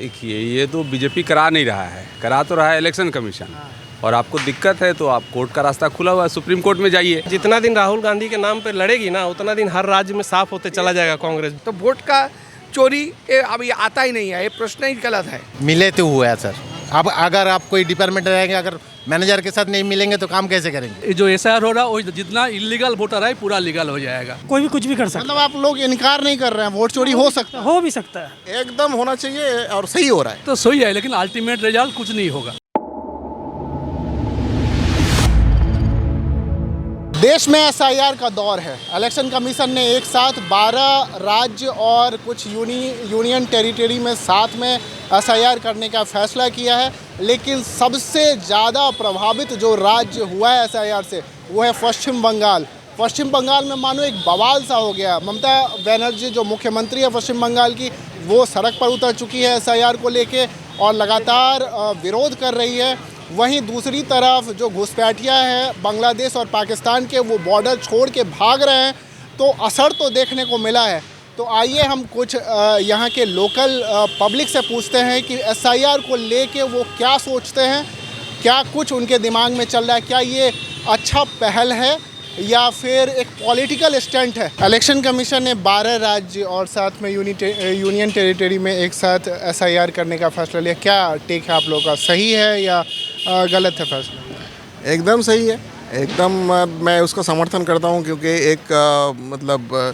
देखिए ये तो बीजेपी करा नहीं रहा है, करा तो रहा है इलेक्शन कमीशन। और आपको दिक्कत है तो आप कोर्ट का रास्ता खुला हुआ है, सुप्रीम कोर्ट में जाइए। जितना दिन राहुल गांधी के नाम पे लड़ेगी ना, उतना दिन हर राज्य में साफ होते चला जाएगा कांग्रेस। तो वोट का चोरी ये अभी आता ही नहीं है, ये प्रश्न ही गलत है। मिले तो हुआ है सर। अब अगर आप कोई डिपार्टमेंट रहेंगे, अगर मैनेजर के साथ नहीं मिलेंगे तो काम कैसे करेंगे? जो एसआईआर हो रहा है वो जितना इलीगल वोटर है पूरा लीगल हो जाएगा। कोई भी कुछ भी कर सकता मतलब आप लोग इनकार नहीं कर रहे हैं, वोट चोरी हो सकता है, हो भी सकता है। एकदम होना चाहिए और सही हो रहा है। तो सही है, लेकिन अल्टीमेट रिजल्ट कुछ नहीं होगा। देश में एसआईआर का दौर है। इलेक्शन कमीशन ने एक साथ 12 राज्य और कुछ यूनियन टेरिटरी में साथ में एसआईआर करने का फैसला किया है। लेकिन सबसे ज़्यादा प्रभावित जो राज्य हुआ है एसआईआर से वो है पश्चिम बंगाल। पश्चिम बंगाल में मानो एक बवाल सा हो गया। ममता बनर्जी जो मुख्यमंत्री है पश्चिम बंगाल की, वो सड़क पर उतर चुकी है एसआईआर को लेके और लगातार विरोध कर रही है। वहीं दूसरी तरफ जो घुसपैठिया हैं बांग्लादेश और पाकिस्तान के, वो बॉर्डर छोड़ के भाग रहे हैं। तो असर तो देखने को मिला है। तो आइए हम कुछ यहाँ के लोकल पब्लिक से पूछते हैं कि एसआईआर को लेके वो क्या सोचते हैं, क्या कुछ उनके दिमाग में चल रहा है, क्या ये अच्छा पहल है या फिर एक पॉलिटिकल स्टंट है। इलेक्शन कमीशन ने 12 राज्य और साथ में यूनियन टेरिटरी में एक साथ एसआईआर करने का फैसला लिया। क्या टेक है आप लोगों का, सही है या गलत है फैसला? एकदम सही है, एकदम मैं उसका समर्थन करता हूँ क्योंकि एक मतलब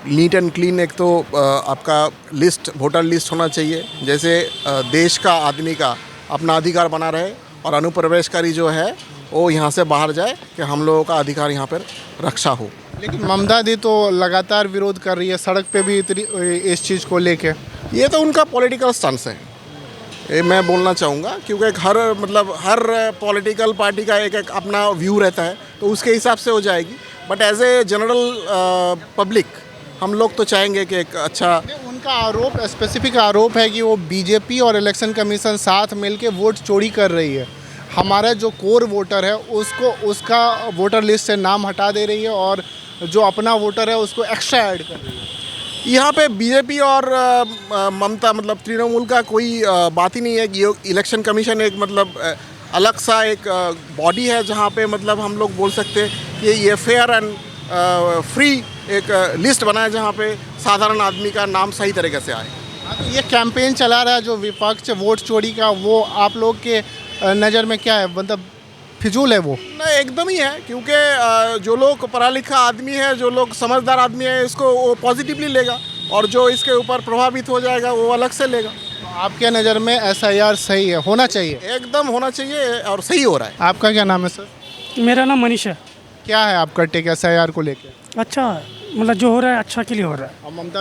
नीट एंड क्लीन एक तो आपका लिस्ट, वोटर लिस्ट होना चाहिए। जैसे देश का आदमी का अपना अधिकार बना रहे और अनुप्रवेशकारी जो है वो यहाँ से बाहर जाए कि हम लोगों का अधिकार यहाँ पर रक्षा हो। लेकिन ममता दी तो लगातार विरोध कर रही है सड़क पे भी इस चीज़ को लेके। ये तो उनका पॉलिटिकल स्टंट्स है, ये मैं बोलना चाहूँगा, क्योंकि हर पॉलिटिकल पार्टी का एक अपना व्यू रहता है, तो उसके हिसाब से हो जाएगी। But as a general public हम लोग तो चाहेंगे कि एक अच्छा। उनका आरोप, स्पेसिफिक आरोप है कि वो बीजेपी और इलेक्शन कमीशन साथ मिलके वोट चोरी कर रही है। हमारा जो कोर वोटर है उसका वोटर लिस्ट से नाम हटा दे रही है और जो अपना वोटर है उसको एक्स्ट्रा ऐड कर रही है। यहाँ पे बीजेपी और ममता मतलब तृणमूल का कोई बात ही नहीं है कि इलेक्शन कमीशन एक मतलब अलग सा एक बॉडी है जहाँ पे मतलब हम लोग बोल सकते हैं कि ये फेयर एंड फ्री एक लिस्ट बनाए जहाँ पे साधारण आदमी का नाम सही तरीके से आए। तो ये कैंपेन चला रहा है जो विपक्ष वोट चोरी का, वो आप लोग के नज़र में क्या है, मतलब फिजूल है वो? नहीं, एकदम ही है, क्योंकि जो लोग पढ़ा लिखा आदमी है, जो लोग समझदार आदमी है, इसको वो पॉजिटिवली लेगा और जो इसके ऊपर प्रभावित हो जाएगा वो अलग से लेगा। तो आपके नज़र में एसआईआर सही है, होना चाहिए? एकदम होना चाहिए और सही हो रहा है। आपका क्या नाम है सर? मेरा नाम मनीष है। क्या है आपका टेक एसआईआर को लेके? अच्छा, मतलब जो हो रहा है अच्छा के लिए हो रहा है। और ममता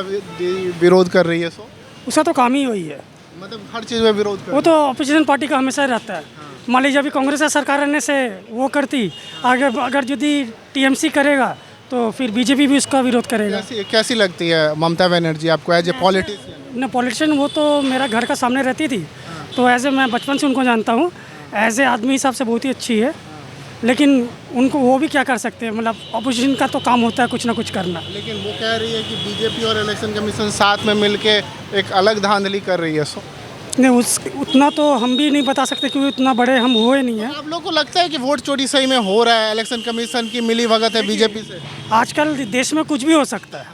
विरोध कर रही है, सो उसका तो काम ही वही है, मतलब हर चीज़ में विरोध कर। वो तो अपोजिशन पार्टी का हमेशा रहता है। मान लीजिए अभी कांग्रेस का सरकार रहने से वो करती, आगे अगर यदि टीएमसी करेगा तो फिर बीजेपी भी उसका विरोध करेगा। कैसी लगती है ममता बनर्जी आपको एज ए पॉलिटिशियन? न पॉलिटिशियन, वो तो मेरा घर का सामने रहती थी, तो एज ए मैं बचपन से उनको जानता हूँ। एज ए आदमी हिसाब से बहुत ही अच्छी है, लेकिन उनको वो भी क्या कर सकते हैं, मतलब अपोजिशन का तो काम होता है कुछ ना कुछ करना। लेकिन वो कह रही है कि बीजेपी और इलेक्शन कमीशन साथ में मिलके एक अलग धांधली कर रही है। सो नहीं, उतना तो हम भी नहीं बता सकते क्योंकि उतना बड़े हम हुए नहीं हैं। आप लोग को लगता है कि वोट चोरी सही में हो रहा है, इलेक्शन कमीशन की मिली भगत है बीजेपी से? आजकल देश में कुछ भी हो सकता है,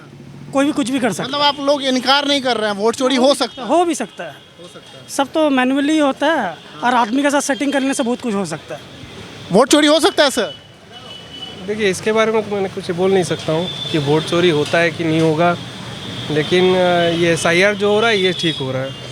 कोई भी कुछ भी कर सकता है। मतलब आप लोग इनकार नहीं कर रहे हैं, वोट चोरी हो सकता है? हो भी सकता है, सब तो मैनुअली होता है और आदमी के साथ सेटिंग करने से बहुत कुछ हो सकता है। वोट चोरी हो सकता है सर? देखिए, इसके बारे में तो मैंने कुछ बोल नहीं सकता हूँ कि वोट चोरी होता है कि नहीं होगा, लेकिन ये एसआईआर जो हो रहा है ये ठीक हो रहा है,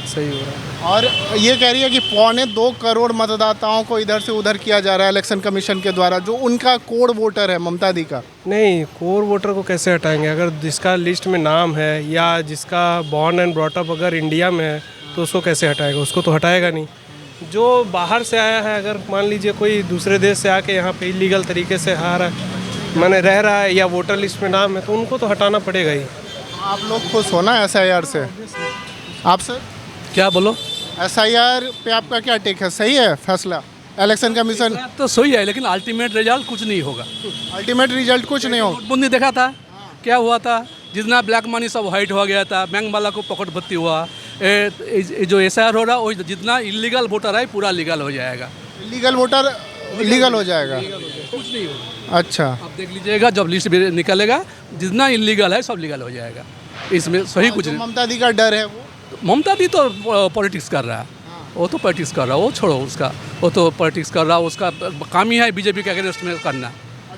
सही हो रहा है। और ये कह रही है कि 2.25 करोड़ मतदाताओं को इधर से उधर किया जा रहा है इलेक्शन कमीशन के द्वारा, जो उनका कोर वोटर है ममता दी का। नहीं, कोर वोटर को कैसे हटाएंगे? अगर जिसका लिस्ट में नाम है या जिसका बॉर्न एंड ब्रॉटअप अगर इंडिया में है तो उसको कैसे हटाएगा? उसको तो हटाएगा नहीं। जो बाहर से आया है, अगर मान लीजिए कोई दूसरे देश से आके यहाँ पे इलीगल तरीके से आ रहा है, मैंने रह रहा है या वोटर लिस्ट में नाम है, तो उनको तो हटाना पड़ेगा ही। आप लोग खुश होना एसआईआर से? आप सर क्या बोलो? एसआईआर पे आपका क्या टेक है, सही है फैसला इलेक्शन कमीशन? तो सही है, लेकिन अल्टीमेट रिजल्ट कुछ नहीं होगा। अल्टीमेट रिजल्ट कुछ नहीं होगा। नोटबंदी देखा था क्या हुआ था, जितना ब्लैक मनी सब वाइट हो गया था, बैंक वाला को पकड़ भत्ती हुआ, ये जो SIR हो रहा है वो जितना इलीगल वोटर है पूरा लीगल हो जाएगा। लीगल वोटर लीगल हो जाएगा। कुछ नहीं होगा। अच्छा, आप देख लीजिएगा जब लिस्ट निकलेगा जितना इलीगल है सब लीगल हो जाएगा। इसमें सही कुछ जो नहीं। ममता दी का डर है वो ममता दी तो पॉलिटिक्स कर रहा है, वो तो पॉलिटिक्स कर रहा है, वो छोड़ो उसका, वो तो पॉलिटिक्स कर रहा है, उसका काम ही है बीजेपी के अगेंस्ट में करना।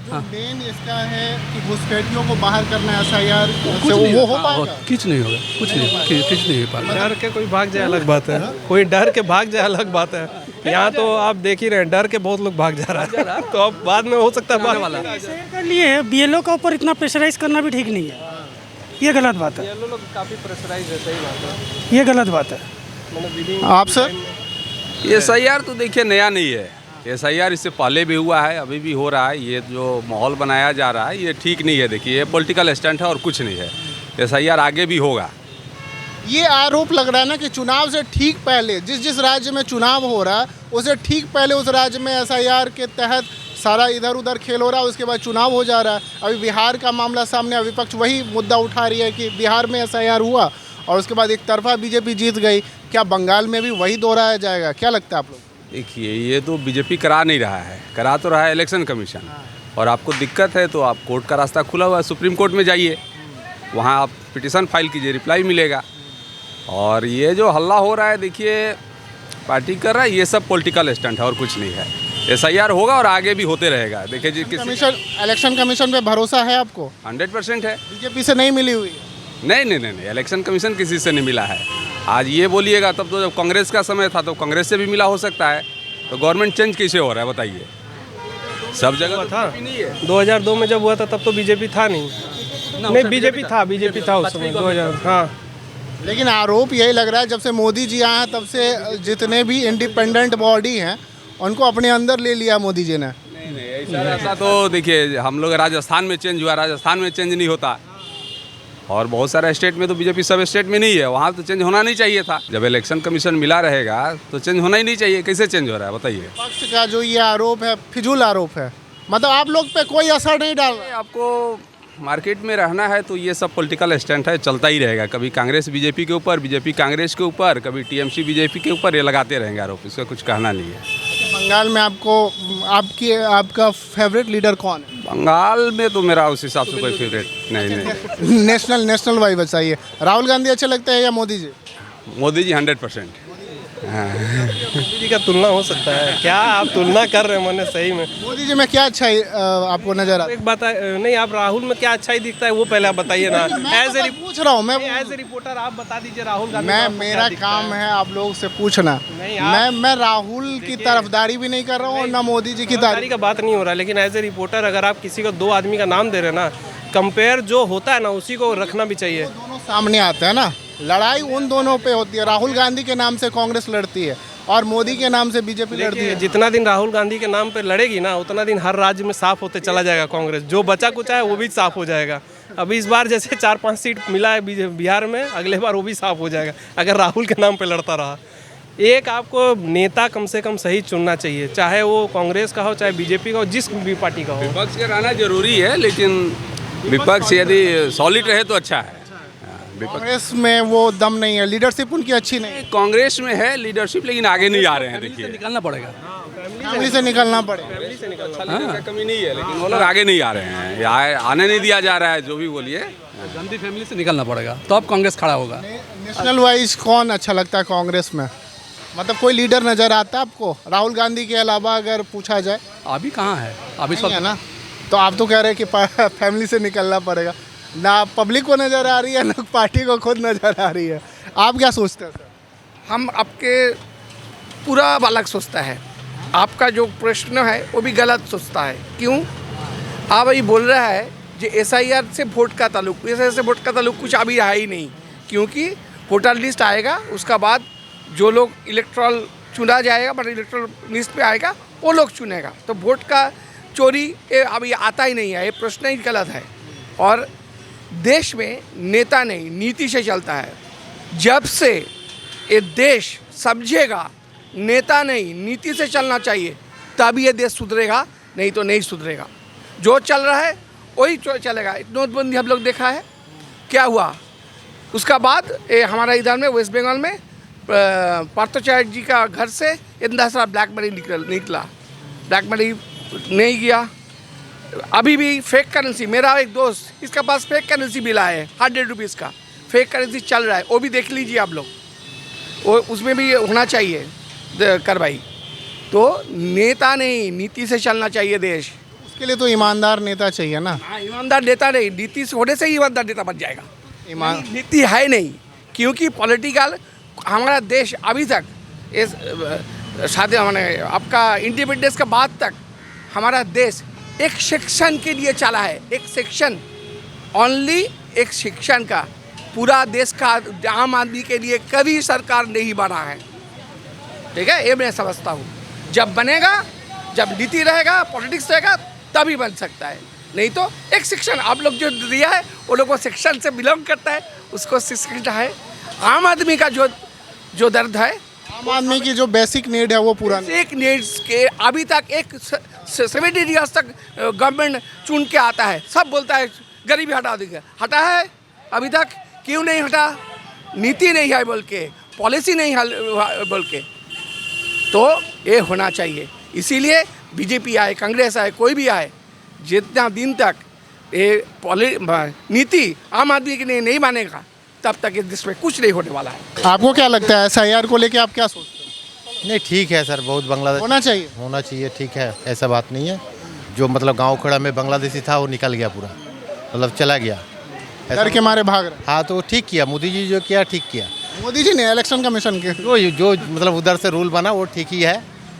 जो मेन इसका है कि घुसपैठियों को बाहर करना है SIR कुछ से, नहीं वो हो हाँ, पाएगा। कुछ नहीं होगा, कुछ नहीं हो पाएगा। डर के कोई भाग जाए अलग बात है, कोई डर के भाग जाए अलग बात है। यहाँ तो आप देख ही रहे हैं, डर के बहुत लोग भाग जा रहा है, तो अब बाद में हो सकता है भाग वाला। के लिए BLO के ऊपर इतना प्रेशराइज करना भी ठीक नहीं है, ये गलत बात है, लोग काफ़ी प्रेशराइज है, सही बात है। ये गलत बात है। आप सर ये SIR तो देखिए नया नहीं है, SIR इससे पहले भी हुआ है, अभी भी हो रहा है। ये जो माहौल बनाया जा रहा है ये ठीक नहीं है। देखिए ये पॉलिटिकल स्टंट है और कुछ नहीं है। SIR आगे भी होगा। ये आरोप लग रहा है ना कि चुनाव से ठीक पहले जिस राज्य में चुनाव हो रहा है उसे ठीक पहले उस राज्य में SIR के तहत सारा इधर उधर खेल हो रहा है, उसके बाद चुनाव हो जा रहा है। अभी बिहार का मामला सामने है, विपक्ष वही मुद्दा उठा रही है कि बिहार में SIR हुआ और उसके बाद एक तरफा बीजेपी जीत गई। क्या बंगाल में भी वही दोहराया जाएगा? क्या लगता है आप लोग? देखिए ये तो बीजेपी करा नहीं रहा है, करा तो रहा है इलेक्शन कमीशन। और आपको दिक्कत है तो आप कोर्ट का रास्ता खुला हुआ है, सुप्रीम कोर्ट में जाइए, वहाँ आप पिटीशन फाइल कीजिए, रिप्लाई मिलेगा। और ये जो हल्ला हो रहा है देखिए पार्टी कर रहा है, ये सब पॉलिटिकल स्टंट है और कुछ नहीं है। SIR होगा और आगे भी होते रहेगा। देखिए जी इलेक्शन कमीशन पे भरोसा है आपको? 100% है। बीजेपी से नहीं मिली हुई? नहीं, इलेक्शन कमीशन किसी से नहीं मिला है। आज ये बोलिएगा तब तो जब कांग्रेस का समय था तो कांग्रेस से भी मिला हो सकता है। तो गवर्नमेंट चेंज कैसे हो रहा है बताइए? सब जगह था तो नहीं है। 2002 में जब हुआ था तब तो बीजेपी था नहीं, बीजेपी था उस समय 2000। हाँ, लेकिन आरोप यही लग रहा है जब से मोदी जी आए हैं तब से जितने भी इंडिपेंडेंट बॉडी हैं उनको अपने अंदर ले लिया मोदी जी ने। नहीं, ऐसा तो देखिए हम लोग राजस्थान में चेंज हुआ, राजस्थान में चेंज नहीं होता। और बहुत सारे स्टेट में तो बीजेपी सब स्टेट में नहीं है, वहाँ तो चेंज होना नहीं चाहिए था। जब इलेक्शन कमीशन मिला रहेगा तो चेंज होना ही नहीं चाहिए। कैसे चेंज हो रहा है बताइए? पक्ष का जो ये आरोप है फिजूल आरोप है, मतलब आप लोग पे कोई असर नहीं डाल रहा। आपको मार्केट में रहना है तो ये सब पॉलिटिकल स्टंट है, चलता ही रहेगा। कभी कांग्रेस बीजेपी के ऊपर, बीजेपी कांग्रेस के ऊपर, कभी TMC बीजेपी के ऊपर, ये लगाते रहेंगे आरोप। इसका कुछ कहना नहीं है। बंगाल में आपका फेवरेट लीडर कौन है? बंगाल में तो मेरा उस हिसाब से कोई फेवरेट नहीं। नेशनल वाइज बताइए। राहुल गांधी अच्छे लगते हैं या मोदी जी? मोदी जी 100%। मोदी जी का तुलना हो सकता है क्या? आप तुलना कर रहे हैं मैंने सही में। मोदी जी में क्या अच्छाई आपको नजर आता एक बात नहीं, आप राहुल में क्या अच्छाई दिखता है वो पहले आप बताइए ना। है? पूछ रहा हूँ मैं, एज ए रिपोर्टर आप बता दीजिए राहुल गांधी। मेरा काम है आप लोग से पूछना। मैं राहुल की तरफदारी भी नहीं कर रहा हूँ और ना मोदी जी की तारीफ का बात नहीं हो रहा, लेकिन एज ए रिपोर्टर अगर आप किसी को दो आदमी का नाम दे रहे हैं ना, कंपेयर जो होता है ना उसी को रखना भी चाहिए। दोनों सामने आते हैं ना, लड़ाई उन दोनों पे होती है। राहुल गांधी के नाम से कांग्रेस लड़ती है और मोदी के नाम से बीजेपी लड़ती है। जितना दिन राहुल गांधी के नाम पे लड़ेगी ना उतना दिन हर राज्य में साफ होते चला जाएगा कांग्रेस। जो बचा कुचा है वो भी साफ हो जाएगा। अभी इस बार जैसे 4-5 सीट मिला है बिहार में, अगले बार वो भी साफ हो जाएगा अगर राहुल के नाम पे लड़ता रहा। एक आपको नेता कम से कम सही चुनना चाहिए, चाहे वो कांग्रेस का हो चाहे बीजेपी का हो, जिस भी पार्टी का हो। विपक्ष का रहना जरूरी है, लेकिन विपक्ष यदि सॉलिड रहे तो अच्छा है। कांग्रेस में वो दम नहीं है, लीडरशिप उनकी अच्छी नहीं है। कांग्रेस में है लीडरशिप, लेकिन आगे नहीं आ रहे हैं। देखिए निकलना पड़ेगा, फैमिली से निकलना पड़ेगा। कमी नहीं है, लेकिन वो लोग आगे नहीं आ रहे हैं, आने नहीं दिया जा रहा है। जो भी बोलिए, गांधी फैमिली से निकलना पड़ेगा तो अब कांग्रेस खड़ा होगा। नेशनल वाइज कौन अच्छा लगता है कांग्रेस में? मतलब कोई लीडर नजर आता है आपको राहुल गांधी के अलावा अगर पूछा जाए? अभी कहाँ है, अभी नहीं सब है ना। तो आप तो कह रहे हैं कि फैमिली से निकलना पड़ेगा। ना पब्लिक को नज़र आ रही है ना पार्टी को खुद नज़र आ रही है। आप क्या सोचते हैं सर? हम आपके पूरा अलग सोचता है। आपका जो प्रश्न है वो भी गलत सोचता है। क्यों? आप अभी बोल रहा है जो SIR से वोट का ताल्लुक, SIR से वोट का ताल्लुक कुछ अभी रहा ही नहीं, क्योंकि वोटर लिस्ट आएगा उसका बाद जो लोग इलेक्ट्रल चुना जाएगा, मतलब इलेक्ट्रल लिस्ट पे आएगा वो लोग चुनेगा। तो वोट का चोरी ये अभी आता ही नहीं है, ये प्रश्न ही गलत है। और देश में नेता नहीं नीति से चलता है। जब से ये देश समझेगा नेता नहीं नीति से चलना चाहिए तभी ये देश सुधरेगा, नहीं तो नहीं सुधरेगा। जो चल रहा है वही चलेगा। नोटबंदी हम लोग देखा है क्या हुआ, उसका बाद ये हमारा इधर में वेस्ट बंगाल में पार्थाचार्य जी का घर से इतना सारा ब्लैक मनी निकला। ब्लैक मनी नहीं गया। अभी भी फेक करेंसी, मेरा एक दोस्त इसके पास फेक करेंसी मिला है 100 रुपीज़ का फेक करेंसी चल रहा है, वो भी देख लीजिए आप लोग। वो उसमें भी होना चाहिए कार्रवाई। तो नेता नहीं, नीति से चलना चाहिए देश। उसके लिए तो ईमानदार नेता चाहिए ना। हाँ, ईमानदार नेता नहीं, नीति से होने से ही ईमानदार नेता बन जाएगा। नीति है नहीं, क्योंकि पॉलिटिकल हमारा देश अभी तक इस शादी मैंने आपका इंडिपेंडेंस के बाद तक हमारा देश एक सेक्शन के लिए चला है। एक सेक्शन, ओनली एक सेक्शन का पूरा देश का आम आदमी के लिए कभी सरकार नहीं बना है। ठीक है, ये मैं समझता हूँ। जब बनेगा, जब नीति रहेगा, पॉलिटिक्स रहेगा, तभी बन सकता है। नहीं तो एक सेक्शन आप लोग जो दिया है वो लोग वो सेक्शन से बिलोंग करता है, उसको सेक्शन है। आम आदमी का जो दर्द है, आम आदमी की जो बेसिक नीड है वो पूरा नहीं। बेसिक नीड्स के अभी तक एक 70 ईयर्स तक गवर्नमेंट चुन के आता है, सब बोलता है गरीबी हटा देंगे, हटा है अभी तक? क्यों नहीं हटा? नीति नहीं है बोल के, पॉलिसी नहीं है बोल के। तो ये होना चाहिए। इसीलिए बीजेपी आए, कांग्रेस आए, कोई भी आए, जितना दिन तक ये नीति आम आदमी के लिए नहीं मानेगा तब तक इस देश में कुछ नहीं होने वाला है। आपको क्या लगता है एसआईआर को लेके आप क्या सोचते हैं? नहीं, ठीक है सर, बहुत बांग्लादेश होना चाहिए। ठीक है, ऐसा बात नहीं है। जो मतलब गांव खड़ा में बांग्लादेशी था वो निकल गया पूरा, मतलब चला गया। डर के मारे भाग रहे। हाँ, तो ठीक किया मोदी जी, जो किया ठीक किया। मोदी जी ने इलेक्शन कमीशन के जो मतलब उधर से रूल बना वो ठीक ही है।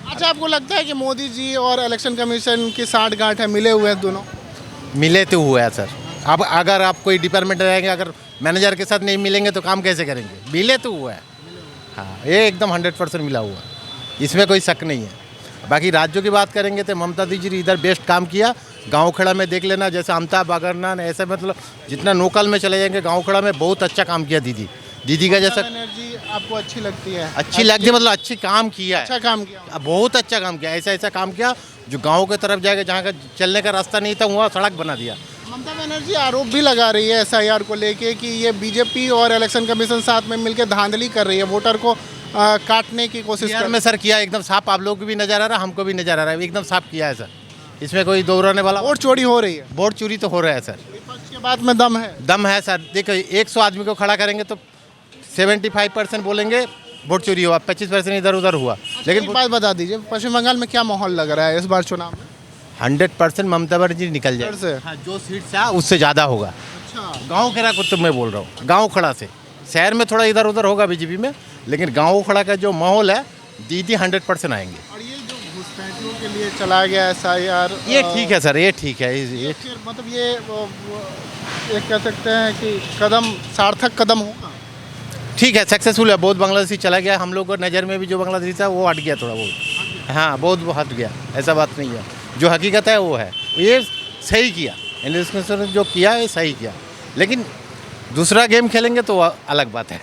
अच्छा, आपको लगता है कि मोदी जी और इलेक्शन कमीशन की साठगांठ है, मिले हुए हैं दोनों? मिले तो हुआ है सर। अब अगर आप कोई डिपार्टमेंट रहेंगे, अगर मैनेजर के साथ नहीं मिलेंगे तो काम कैसे करेंगे? मिले तो हुआ है। हाँ, ये एकदम 100% मिला हुआ है, इसमें कोई शक नहीं है। बाकी राज्यों की बात करेंगे तो ममता दीदी जी इधर बेस्ट काम किया। गांव खड़ा में देख लेना, जैसे अमिताभ अगरनान, ऐसे मतलब जितना लोकल में चले जाएंगे गांव खड़ा में बहुत अच्छा काम किया दीदी का जैसा। एनर्जी आपको अच्छी लगती है? अच्छी लगती है, मतलब अच्छी काम किया है, अच्छा काम किया, बहुत अच्छा काम किया। ऐसा काम किया जो गाँव की तरफ जाएगा, जहाँ का चलने का रास्ता नहीं था वहाँ सड़क बना दिया। ममता बनर्जी आरोप भी लगा रही है एसआईआर को लेके कि ये बीजेपी और इलेक्शन कमीशन साथ में मिलकर धांधली कर रही है, वोटर को काटने की कोशिश कर में सर किया। एकदम साफ, आप लोग को भी नजर आ रहा है, हमको भी नजर आ रहा है, एकदम साफ किया है सर। इसमें कोई दोहराने वाला। वोट चोरी हो रही है? वोट चोरी तो हो रहा है सर। विपक्ष के बात में दम है सर। देखो, 100 आदमी को खड़ा करेंगे तो 75% बोलेंगे वोट चोरी हुआ, 25% इधर उधर हुआ। लेकिन एक बात बता दीजिए, पश्चिम बंगाल में क्या माहौल लग रहा है इस बार चुनाव में? 100% ममता बनर्जी निकल जाए से। हाँ, जो सीट से उससे ज़्यादा होगा। अच्छा, गाँव खड़ा को तो मैं बोल रहा हूँ, गाँव खड़ा से। शहर में थोड़ा इधर उधर होगा बीजेपी में, लेकिन गाँव खड़ा का जो माहौल है, दीदी 100% आएंगे। और ये जो घुसपैठियों के लिए चला गया एसआईआर, ये ठीक है सर, ये ठीक है। ये मतलब ये कह सकते हैं कि कदम सार्थक कदम होगा। ठीक है, सक्सेसफुल है। बहुत बांग्लादेशी चला गया, हम लोग को नज़र में भी जो बांग्लादेशी था वो हट गया थोड़ा बहुत। हाँ, बहुत हट गया, ऐसा बात नहीं है। जो हकीकत है वो है, ये सही किया। इलेक्शन जो किया है सही किया, लेकिन दूसरा गेम खेलेंगे तो अलग बात है।